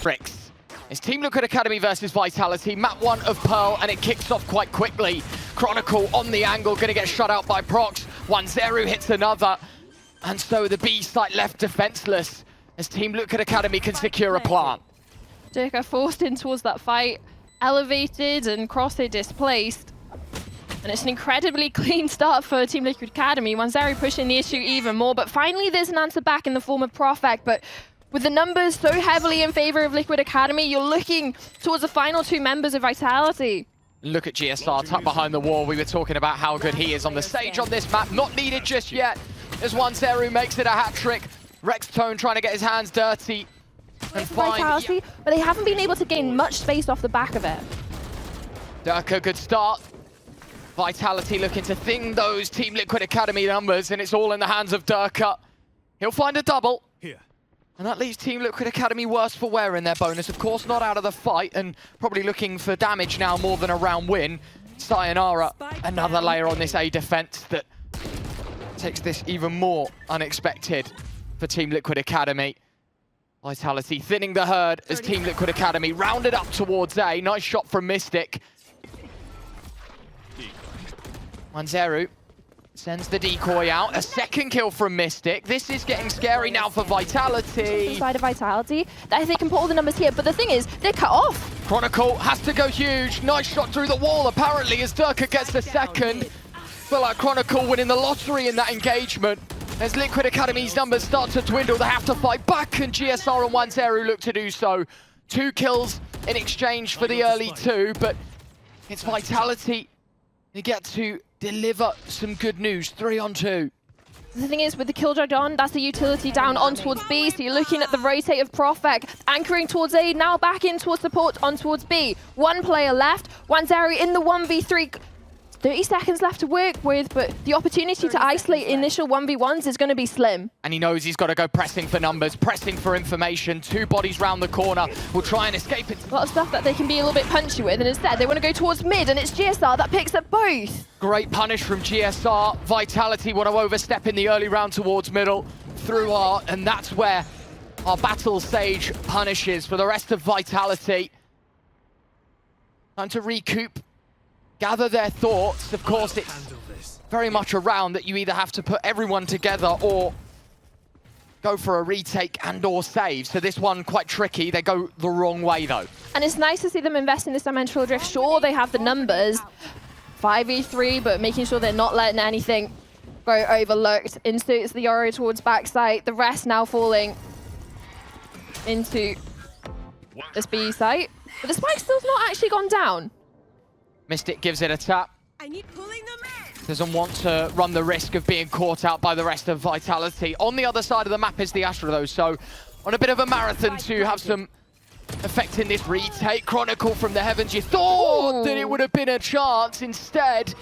tricks. It's Team Liquid Academy versus Vitality, map 1 of Pearl, and it kicks off quite quickly. Chronicle on the angle, gonna get shut out by Proxh. WanZeru hits another, and so the B site left defenseless as Team Liquid Academy can secure a plant. Derke forced in towards that fight, elevated and Crosshair displaced. And it's an incredibly clean start for Team Liquid Academy. WanZeru pushing the issue even more, but finally there's an answer back in the form of PROFEK. But with the numbers so heavily in favor of Liquid Academy, you're looking towards the final 2 members of Vitality. Look at GSR tucked behind the wall. We were talking about how good he is on the stage on this map. Not needed just yet, as WanZeru makes it a hat-trick. rexxtoned trying to get his hands dirty and find Vitality, but they haven't been able to gain much space off the back of it. Derke, good start. Vitality looking to thing those Team Liquid Academy numbers, and it's all in the hands of Derke. He'll find a double. Here. And that leaves Team Liquid Academy worse for wear in their bonus. Of course, not out of the fight, and probably looking for damage now more than a round win. Sayonara, another layer on this A defense that takes this even more unexpected for Team Liquid Academy. Vitality thinning the herd as Team Liquid Academy rounded up towards A. Nice shot from Mystic. WanZeru sends the decoy out. A second kill from Mystic. This is getting scary now for Vitality. Inside of Vitality, they can put all the numbers here, but the thing is, they're cut off. Chronicle has to go huge. Nice shot through the wall, apparently, as Derke gets the second. Feel like Chronicle winning the lottery in that engagement. As Liquid Academy's numbers start to dwindle, they have to fight back, and GSR and WanZeru look to do so. 2 kills in exchange for the early 2, but it's Vitality. They get to deliver some good news, 3 on 2. The thing is, with the Killjoy on, that's the utility down on towards B, so you're looking at the rotate of PROFEK, anchoring towards A, now back in towards support on towards B. 1 player left, WanZeru in the 1v3. 30 seconds left to work with, but the opportunity to isolate initial 1v1s is going to be slim. And he knows he's got to go pressing for numbers, pressing for information. 2 bodies round the corner will try and escape it. A lot of stuff that they can be a little bit punchy with, and instead they want to go towards mid, and it's GSR that picks up both. Great punish from GSR. Vitality want to overstep in the early round towards middle through art, and that's where our battle stage punishes for the rest of Vitality. Time to recoup, gather their thoughts. Of course, it's very much a round that you either have to put everyone together or go for a retake and or save. So this one quite tricky. They go the wrong way though. And it's nice to see them invest in this dimensional drift. Sure, they have the numbers, 5v3, but making sure they're not letting anything go overlooked. Inserts the Oro towards backside. The rest now falling into this B site. But the spike still's not actually gone down. Mystic gives it a tap. Doesn't want to run the risk of being caught out by the rest of Vitality. On the other side of the map is the Astra though, so on a bit of a marathon to have some effect in this retake. Chronicle from the heavens. You thought that it would have been a chance. Instead,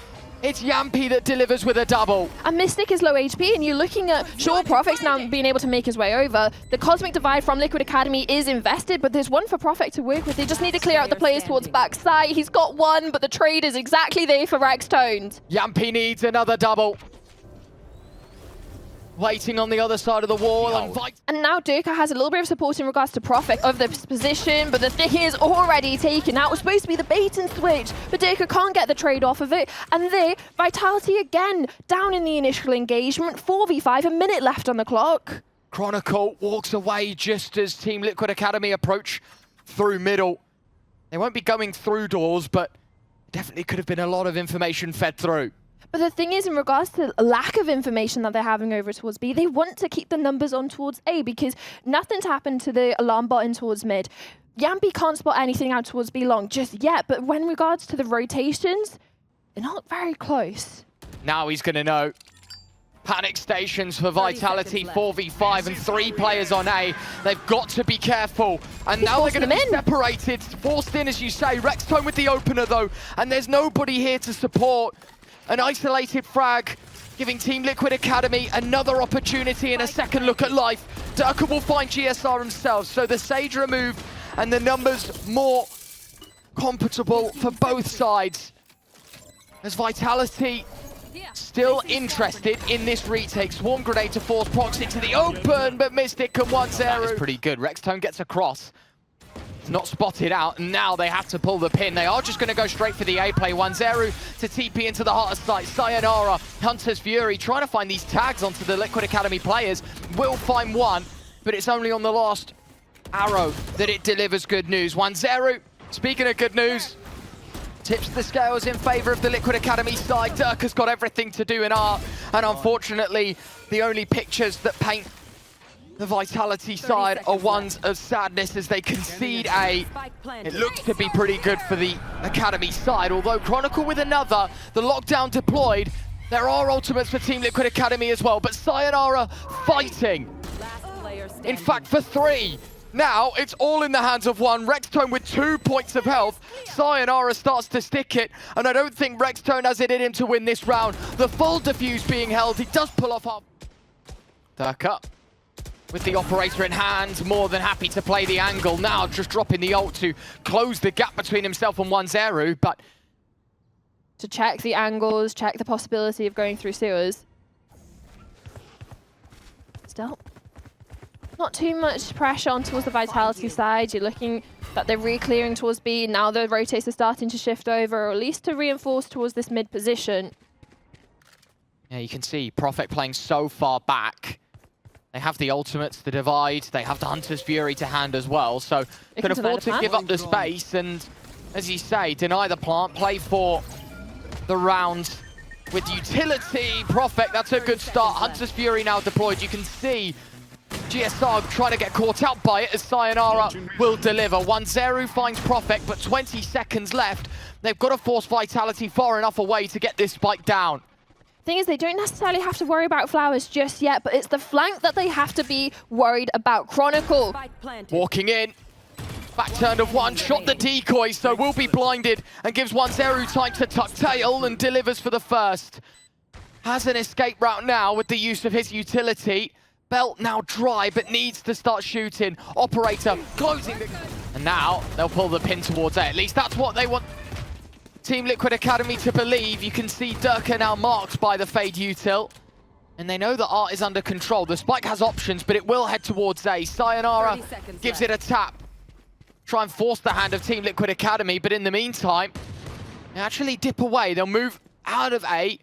it's Jamppi that delivers with a double. And Mystic is low HP, and you're looking at, sure, PROFEK's now being able to make his way over. The Cosmic Divide from Liquid Academy is invested, but there's one for PROFEK to work with. They just need to clear out the players towards backside. He's got one, but the trade is exactly there for rexxtoned. Jamppi needs another double. Waiting on the other side of the wall. And now Derke has a little bit of support in regards to PROFEK of this position, but the thing is already taken out. It was supposed to be the bait and switch, but Derke can't get the trade off of it. And there, Vitality again down in the initial engagement. 4v5, a minute left on the clock. Chronicle walks away just as Team Liquid Academy approach through middle. They won't be going through doors, but definitely could have been a lot of information fed through. But the thing is, in regards to the lack of information that they're having over towards B, they want to keep the numbers on towards A because nothing's happened to the alarm button towards mid. Jamppi can't spot anything out towards B long just yet, but when regards to the rotations, they're not very close. Now he's going to know. Panic stations for Vitality, 4v5 and 3 players on A. They've got to be careful. And now they're going to be separated, forced in as you say. rexxtoned with the opener though, and there's nobody here to support. An isolated frag, giving Team Liquid Academy another opportunity and a second look at life. Derke will find GSR himself, so the Sage removed and the numbers more compatible for both sides. As Vitality still interested in this retake. Swarm grenade to force Proxh into the open, but Mystic and WanZeru. That is pretty good. rexxtoned gets across. not spotted out, and now they have to pull the pin. They are just going to go straight for the A play. WanZeru to TP into the heart of site. Sayonara, Hunter's Fury, trying to find these tags onto the Liquid Academy players. Will find one, but it's only on the last arrow that it delivers good news. WanZeru, speaking of good news, tips the scales in favor of the Liquid Academy side. Derke's got everything to do in art, and unfortunately, the only pictures that paint the Vitality side are ones of sadness as they concede A. It looks to be pretty good for the Academy side, although Chronicle with another, the lockdown deployed. There are ultimates for Team Liquid Academy as well, but Sayonara fighting. In fact, for 3. Now, it's all in the hands of one. rexxtoned with 2 points of health. Sayonara starts to stick it, and I don't think rexxtoned has it in him to win this round. The full defuse being held. He does pull off half. Derke with the operator in hand, more than happy to play the angle. Now just dropping the ult to close the gap between himself and WanZeru, but to check the angles, check the possibility of going through sewers. Still, not too much pressure on towards the Vitality side. You're looking that they're re-clearing towards B. Now the rotates are starting to shift over, or at least to reinforce towards this mid position. Yeah, you can see PROFEK playing so far back. They have the ultimates, the divide, they have the Hunter's Fury to hand as well, so can afford to give up the space and, as you say, deny the plant, play for the round with utility. PROFEK, that's a good start. Hunter's Fury now deployed. You can see GSR trying to get caught out by it as Sayonara will deliver. WanZeru finds PROFEK, but 20 seconds left. They've got to force Vitality far enough away to get this spike down. Thing is, they don't necessarily have to worry about flowers just yet, but it's the flank that they have to be worried about. Chronicle walking in, back turn of one, shot the decoy, so will be blinded and gives WanZeru time to tuck tail and delivers for the first. Has an escape route now with the use of his utility. Belt now dry, but needs to start shooting. Operator closing the... And now they'll pull the pin towards A. At least that's what they want Team Liquid Academy to believe. You can see Derke now marked by the Fade util. And they know that art is under control. The spike has options, but it will head towards A. Sayonara gives it a tap. Try and force the hand of Team Liquid Academy, but in the meantime, they actually dip away. They'll move out of A,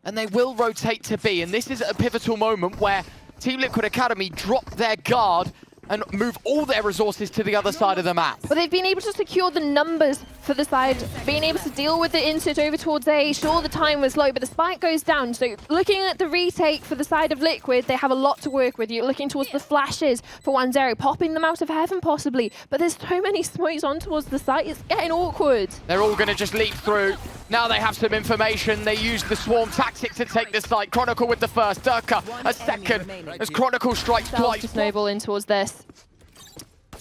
and they will rotate to B. And this is a pivotal moment where Team Liquid Academy drop their guard and move all their resources to the other side of the map. But they've been able to secure the numbers for the side, being able to deal with the insert over towards A. Sure, the time was low, but the spike goes down. So looking at the retake for the side of Liquid, they have a lot to work with. You're looking towards the flashes for WanZeru, popping them out of heaven possibly. But there's so many smokes on towards the site, it's getting awkward. They're all going to just leap through. Now they have some information. They use the swarm tactic to take the site. Chronicle with the first, Derke a second as Chronicle strikes twice. To snowball in towards this.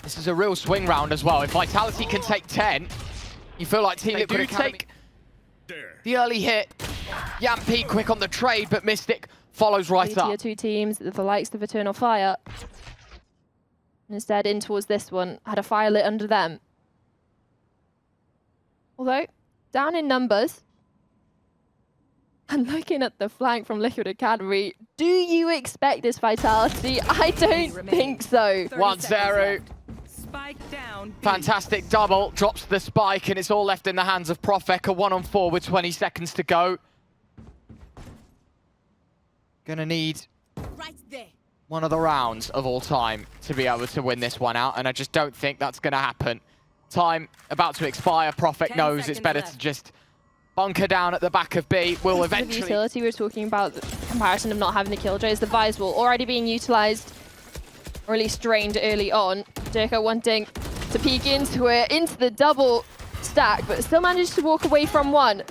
This is a real swing round as well. If Vitality can take 10, you feel like Team Liquid Academy take the early hit. Jamppi quick on the trade, but Mystic follows right up. Tier 2 teams, the likes of Eternal Fire. Instead, in towards this one, had a fire lit under them. Although, down in numbers, and looking at the flank from Liquid Academy, do you expect this Vitality? I don't think so. WanZeru, fantastic double, drops the spike, and it's all left in the hands of PROFEK. A 1-on-4 with 20 seconds to go. Gonna need one of the rounds of all time to be able to win this one out, and I just don't think that's gonna happen. Time about to expire. PROFEK knows it's better to just bunker down at the back of B. Will eventually... The utility we were talking about, the comparison of not having the killjoys, the Vise wall already being utilized, or at least drained early on. Derke wanting to peek into it, into the double stack, but still managed to walk away from one.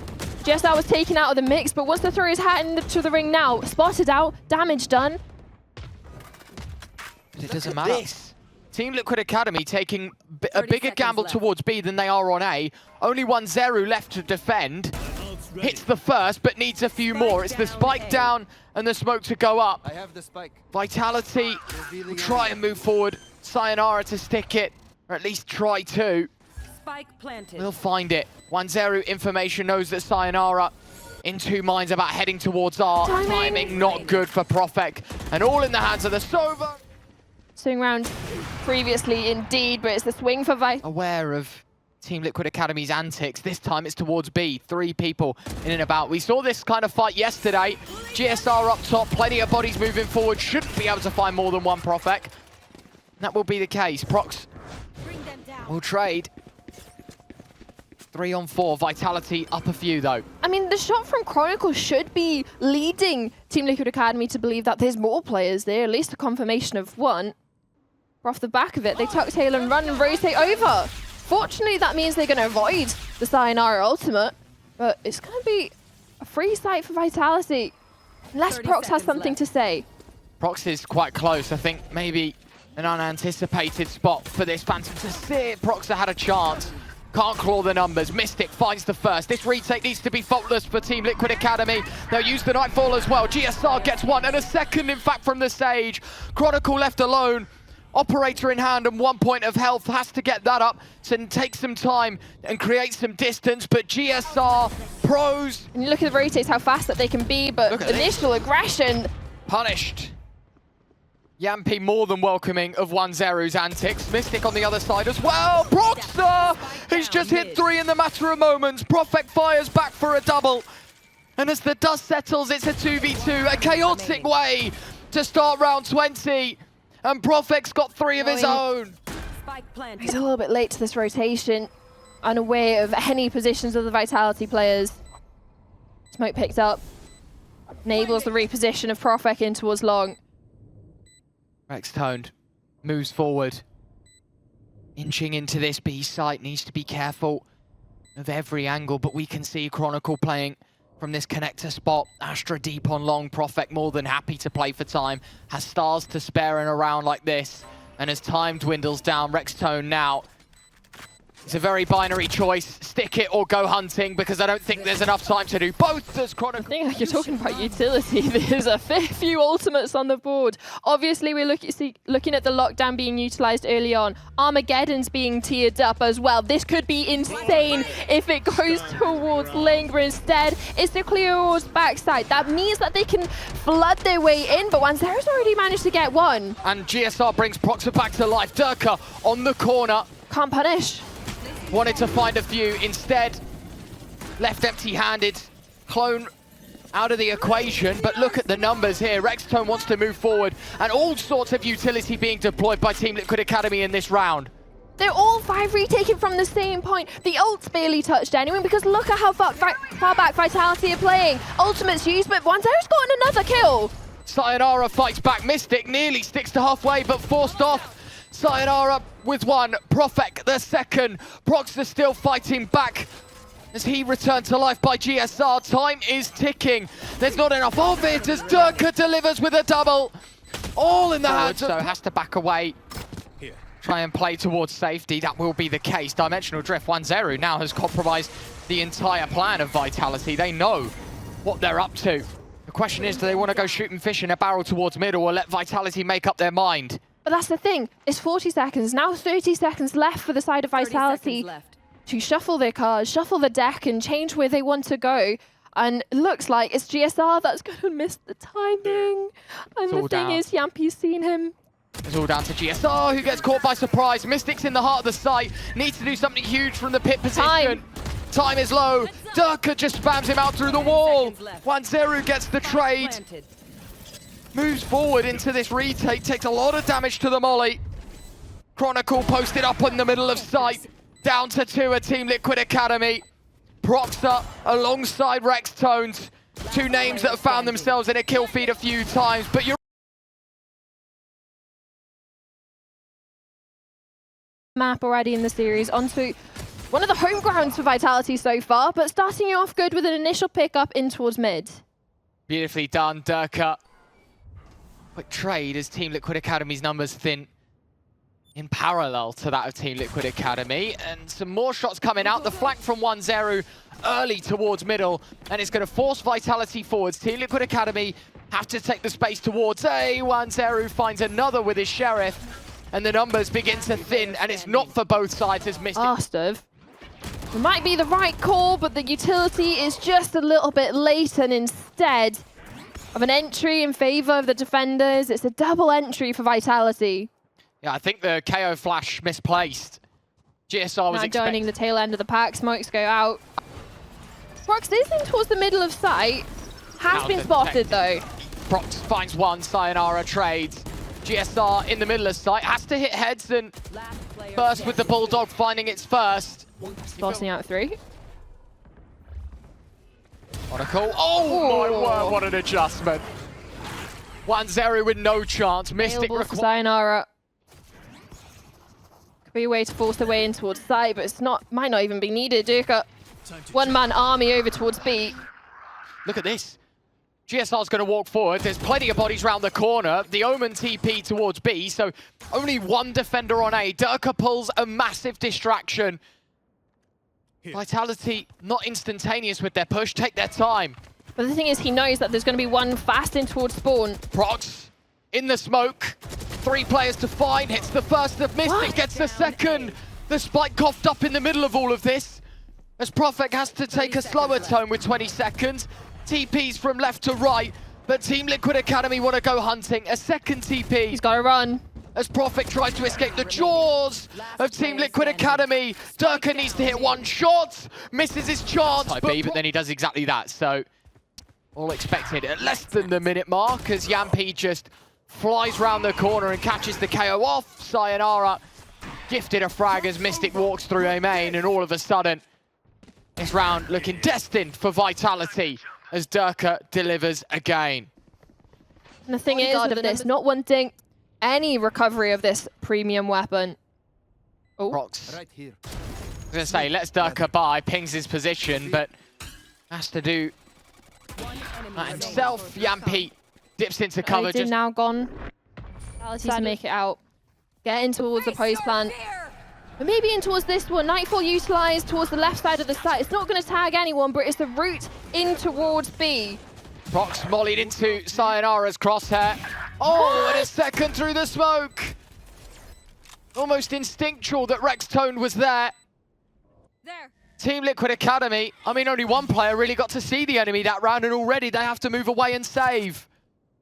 Just that was taken out of the mix, but wants to throw his hat into the ring now. Spotted out, damage done. But it doesn't matter. Team Liquid Academy taking a bigger gamble towards B than they are on A. Only WanZeru left to defend. Hits the first, but needs a few more. It's the spike down and the smoke to go up. I have the spike. Vitality will try and move forward. Sayonara to stick it, or at least try to. Spike planted. We'll find it. WanZeru information knows that Sayonara in 2 minds about heading towards R. Timing not good for PROFEK. And all in the hands of the Sova. swing round previously indeed, but it's the swing for Aware of Team Liquid Academy's antics. This time it's towards B. 3 people in and about. We saw this kind of fight yesterday. GSR up top, plenty of bodies moving forward. Shouldn't be able to find more than one PROFEK. That will be the case. Proxh will trade. 3 on 4. Vitality up a few though. I mean, the shot from Chronicle should be leading Team Liquid Academy to believe that there's more players there, at least a confirmation of one. But off the back of it, they tuck tail and run and rotate over. Fortunately, that means they're going to avoid the Sayonara ultimate, but it's going to be a free site for Vitality. Unless Proxh has something to say. Proxh is quite close. I think maybe an unanticipated spot for this Phantom to sit. Proxh had a chance. Can't claw the numbers. Mystic finds the first. This retake needs to be faultless for Team Liquid Academy. They'll use the Nightfall as well. GSR gets one and a second, in fact, from the Sage. Chronicle left alone. Operator in hand and 1 point of health, has to get that up, so take some time and create some distance, but GSR, pros. And you look at the rotates, how fast that they can be, but initial aggression. Punished. Jamppi more than welcoming of WanZeru's antics. Mystic on the other side as well. Proxh, who's just hit 3 in the matter of moments. PROFEK fires back for a double. And as the dust settles, it's a 2v2, a chaotic way to start round 20. And PROFEK's got 3 of his own. He's a little bit late to this rotation, unaware of any positions of the Vitality players. Smoke picked up, enables the reposition of PROFEK in towards long. rexxtoned moves forward. Inching into this B site, needs to be careful of every angle, but we can see Chronicle playing from this connector spot. Astra deep on long. PROFEK more than happy to play for time. Has stars to spare in a round like this. And as time dwindles down, rexxtoned now. It's a very binary choice. Stick it or go hunting, because I don't think there's enough time to do both as Chronicle. I think like you're talking about utility. There's a fair few ultimates on the board. Obviously, we're looking at the lockdown being utilized early on. Armageddon's being tiered up as well. This could be insane if it goes towards Ling, but instead, it's the clear towards backside. That means that they can flood their way in, but WanZeru's already managed to get one. And GSR brings Proxh back to life. Derke on the corner. Can't punish. Wanted to find a few, instead left empty-handed. Clone out of the equation, but look at the numbers here. rexxtoned wants to move forward, and all sorts of utility being deployed by Team Liquid Academy in this round. They're all 5 retaken from the same point. The ult's barely touched anyone, because look at how far back Vitality are playing. Ultimate's used, but WanZeru's gotten another kill. Sayonara fights back. Mystic nearly sticks to halfway, but forced off. Sayonara with one, PROFEK the second. Proxh is still fighting back as he returned to life by GSR. Time is ticking. There's not enough of it as Derke delivers with a double. All in the hands of... So has to back away. Try and play towards safety. That will be the case. Dimensional drift. WanZeru now has compromised the entire plan of Vitality. They know what they're up to. The question is, do they want to go shooting fish in a barrel towards middle or let Vitality make up their mind? But that's the thing, it's 40 seconds, now 30 seconds left for the side of Vitality to shuffle their cards, shuffle the deck and change where they want to go. And it looks like it's GSR that's going to miss the timing. And the thing is, Jamppi's seen him. It's all down to GSR, who gets caught by surprise. Mystic's in the heart of the site, needs to do something huge from the pit position. Time is low. Derke just spams him out through the wall. WanZeru gets the trade. Moves forward into this retake, takes a lot of damage to the molly. Chronicle posted up in the middle of sight. Down to 2 at Team Liquid Academy. Proxh alongside rexxtoned. 2 names that have found themselves in a kill feed a few times, but you're map already in the series onto one of the home grounds for Vitality so far, but starting you off good with an initial pickup in towards mid. Beautifully done, Derke. Quick trade as Team Liquid Academy's numbers thin in parallel to that of Team Liquid Academy. And some more shots coming out. The flank from WanZeru early towards middle. And it's going to force Vitality forwards. Team Liquid Academy have to take the space towards A. WanZeru finds another with his Sheriff. And the numbers begin to thin. And it's not for both sides as Mystic. It might be the right call, but the utility is just a little bit late. And instead of an entry in favor of the defenders, it's a double entry for Vitality. Yeah, I think the KO flash misplaced. GSR was now joining the tail end of the pack. Smokes go out. Proxh is in towards the middle of sight. Has been spotted though. Proxh finds one. Sayonara trades. GSR in the middle of sight. Has to hit heads and first with the Bulldog finding its first. Spotting out 3. What a call. Oh my word, what an adjustment. WanZeru with no chance. Mystic requires Sayonara. Could be a way to force their way in towards side, but it's not. Might not even be needed. Derke, one-man army over towards B. Look at this. GSR's going to walk forward. There's plenty of bodies round the corner. The Omen TP towards B, so only one defender on A. Derke pulls a massive distraction. Vitality not instantaneous with their push. Take their time. But the thing is, he knows that there's going to be one fast in towards spawn. Proxh in the smoke. 3 players to find. Hits the first of Mystic, gets the second. The spike coughed up in the middle of all of this. As PROFEK has to take a slower tone with 20 seconds. TPs from left to right. But Team Liquid Academy want to go hunting. A second TP. He's got to run. As PROFEK tries to escape the jaws of Team Liquid Academy. Derke needs to hit one shot. Misses his chance. But then he does exactly that. So all expected at less than the minute mark as Jamppi just flies round the corner and catches the KO off. Sayonara gifted a frag as Mystic walks through a main, and all of a sudden this round looking destined for Vitality as Derke delivers again. And the thing is with this, not wanting any recovery of this premium weapon. Oh, Proxh. Right here. I was going to say, lets Derke by, pings his position, but has to do that himself. Jamppi dips into cover. Just now gone. Needs to make it out. Get in towards the post plant. But maybe in towards this one. Nightfall utilized towards the left side of the site. It's not going to tag anyone, but it's the route in towards B. Proxh mollied into Sayonara's crosshair. Oh, and a second through the smoke. Almost instinctual that rexxtoned was there. Team Liquid Academy, I mean, only one player really got to see the enemy that round, and already they have to move away and save.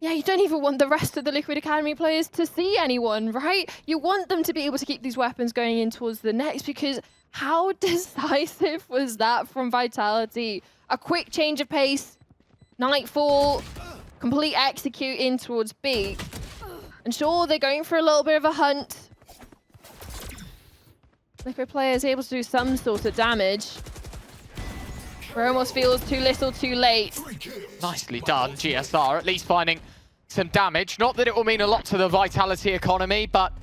Yeah, you don't even want the rest of the Liquid Academy players to see anyone, right? You want them to be able to keep these weapons going in towards the next, because how decisive was that from Vitality? A quick change of pace, Nightfall, complete execute in towards B. And sure, they're going for a little bit of a hunt. Liquid players able to do some sort of damage. But it almost feels too little too late. Nicely done, GSR, at least finding some damage. Not that it will mean a lot to the Vitality economy, but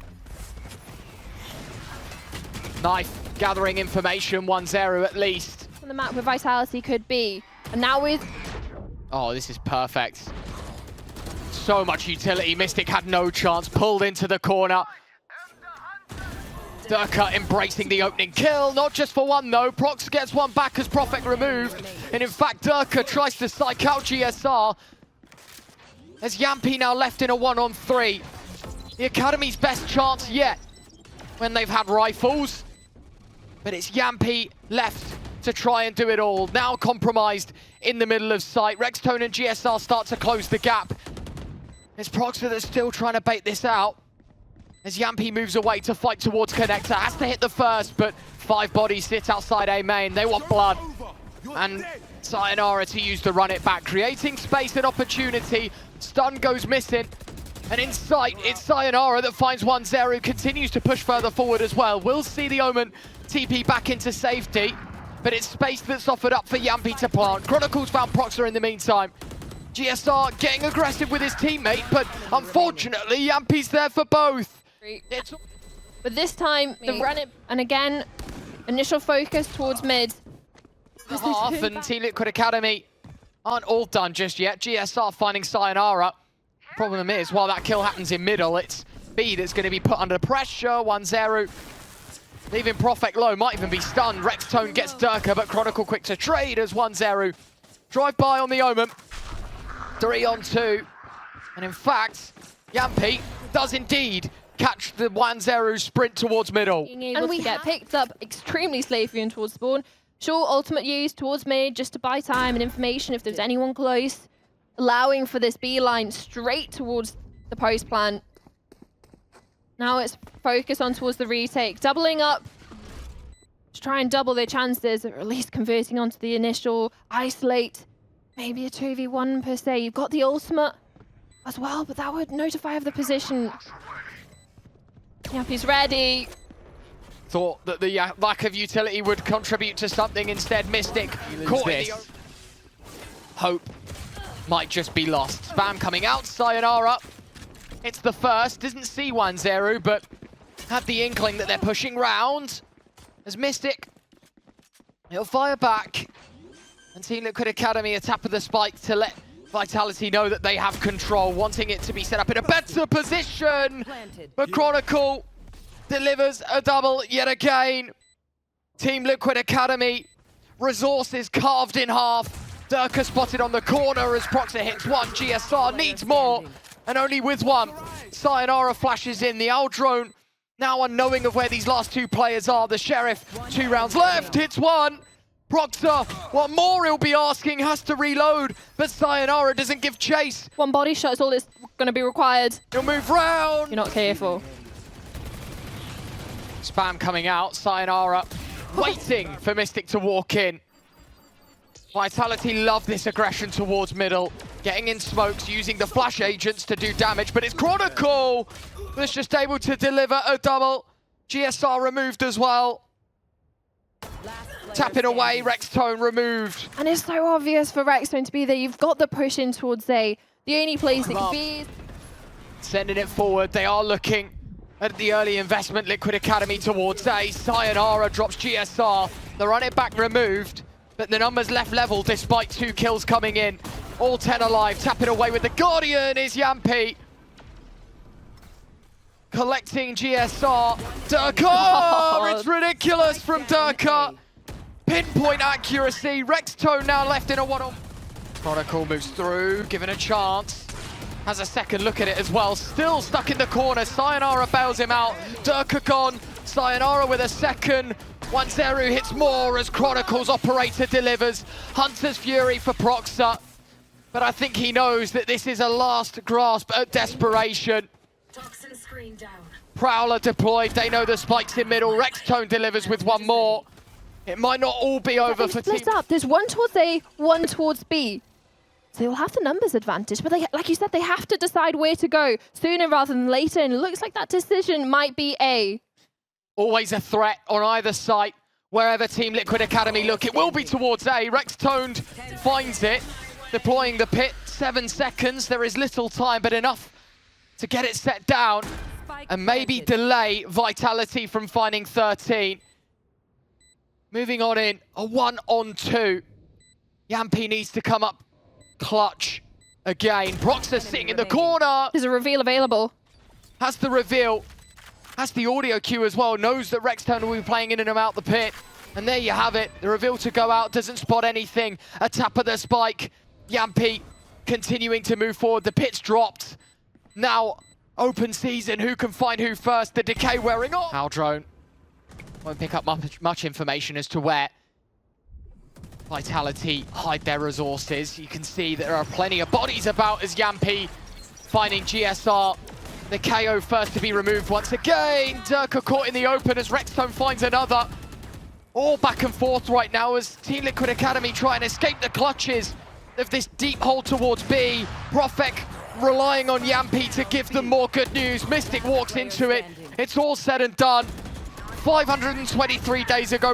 Knife gathering information, WanZeru at least. On the map where Vitality could be. And now with... Oh, this is perfect. So much utility. Mystic had no chance, pulled into the corner. Derke embracing the opening kill, not just for one though. Proxh gets one back as PROFEK removed. And in fact, Derke tries to psych out GSR. As Jamppi now left in a 1-on-3. The Academy's best chance yet when they've had rifles. But it's Jamppi left to try and do it all. Now compromised in the middle of sight. rexxtoned and GSR start to close the gap. It's Proxh that's still trying to bait this out. As Jamppi moves away to fight towards Connector. Has to hit the first, but 5 bodies sit outside A main. They want blood. And Sayonara to use to run it back, creating space and opportunity. Stun goes missing. And in sight, it's Sayonara that finds WanZeru, continues to push further forward as well. We'll see the Omen TP back into safety, but it's space that's offered up for Jamppi to plant. Chronicle's found Proxh in the meantime. GSR getting aggressive with his teammate, but unfortunately, Jamppi's there for both. But this time, the run it, and again, initial focus towards mid. Half and Team Liquid Academy aren't all done just yet. GSR finding Sayonara. Problem is, while that kill happens in middle, it's B that's going to be put under pressure. WanZeru leaving PROFEK low, might even be stunned. rexxtoned gets Derke, but Chronicle quick to trade as WanZeru drive by on the Omen. 3-on-2. And in fact, Jamppi does indeed catch the WanZeru sprint towards middle. And we get picked up extremely safely in towards spawn. Sure, ultimate use towards mid just to buy time and information if there's anyone close. Allowing for this beeline straight towards the post plant. Now it's focus on towards the retake. Doubling up to try and double their chances of at least converting onto the initial isolate. Maybe a 2v1 per se. You've got the ultimate as well, but that would notify of the position. Jamppi's ready. Thought that the lack of utility would contribute to something. Instead, Mystic caught in the hope might just be lost. Spam coming out, Sayonara. It's the first. Doesn't see WanZeru, but had the inkling that they're pushing round. As Mystic, he'll fire back. And Team Liquid Academy a tap of the spike to let Vitality know that they have control, wanting it to be set up in a better position. But Chronicle delivers a double yet again. Team Liquid Academy, resources carved in half. Derke spotted on the corner as Proxh hits one. GSR needs more, and only with one. Sayonara flashes in. The Owl drone now unknowing of where these last two players are. The Sheriff, 2 rounds left, hits one. Proxh, what more he'll be asking, has to reload, but Sayonara doesn't give chase. One body shot is all that's going to be required. He'll move round. You're not careful. Spam coming out, Sayonara waiting for Mystic to walk in. Vitality love this aggression towards middle, getting in smokes, using the flash agents to do damage, but it's Chronicle that's just able to deliver a double. GSR removed as well. Tapping away, rexxtoned removed. And it's so obvious for rexxtoned to be there. You've got the push in towards A. The only place it could be. Sending it forward, they are looking at the early investment. Liquid Academy towards A. Sayonara drops GSR. The run it back removed, but the numbers left level despite 2 kills coming in. All 10 alive, tapping away with the Guardian is Jamppi. Collecting GSR. Derke! Oh, it's ridiculous from Derke. Pinpoint accuracy. rexxtoned now left in a one-on. Chronicle moves through, given a chance. Has a second look at it as well. Still stuck in the corner. Sayonara bails him out. Derke gone. Sayonara with a second. WanZeru hits more as Chronicle's operator delivers. Hunter's Fury for Proxh. But I think he knows that this is a last grasp at desperation. Toxin screen down. Prowler deployed. They know the spike's in middle. rexxtoned delivers with one more. It might not all be over for Team. Split up. There's one towards A, one towards B. So they'll have the numbers advantage, but they, like you said, they have to decide where to go sooner rather than later, and it looks like that decision might be A. Always a threat on either side. Wherever Team Liquid Academy look, it will be towards A. rexxtoned finds it, deploying the pit. 7 seconds. There is little time, but enough to get it set down and maybe delay Vitality from finding 13. Moving on in, a 1-on-2. Jamppi needs to come up clutch again. Proxh sitting in the corner. There's a reveal available. Has the reveal. Has the audio cue as well. Knows that rexxtoned will be playing in and out the pit. And there you have it. The reveal to go out. Doesn't spot anything. A tap of the spike. Jamppi continuing to move forward. The pit's dropped. Now, open season. Who can find who first? The decay wearing off. Owl drone won't pick up much information as to where Vitality hide their resources. You can see there are plenty of bodies about as Jamppi finding GSR. The KO first to be removed once again. Derke caught in the open as rexxtoned finds another. All back and forth right now as Team Liquid Academy try and escape the clutches of this deep hole towards B. PROFEK relying on Jamppi to give them more good news. Mystic walks into it. It's all said and done. 523 days ago.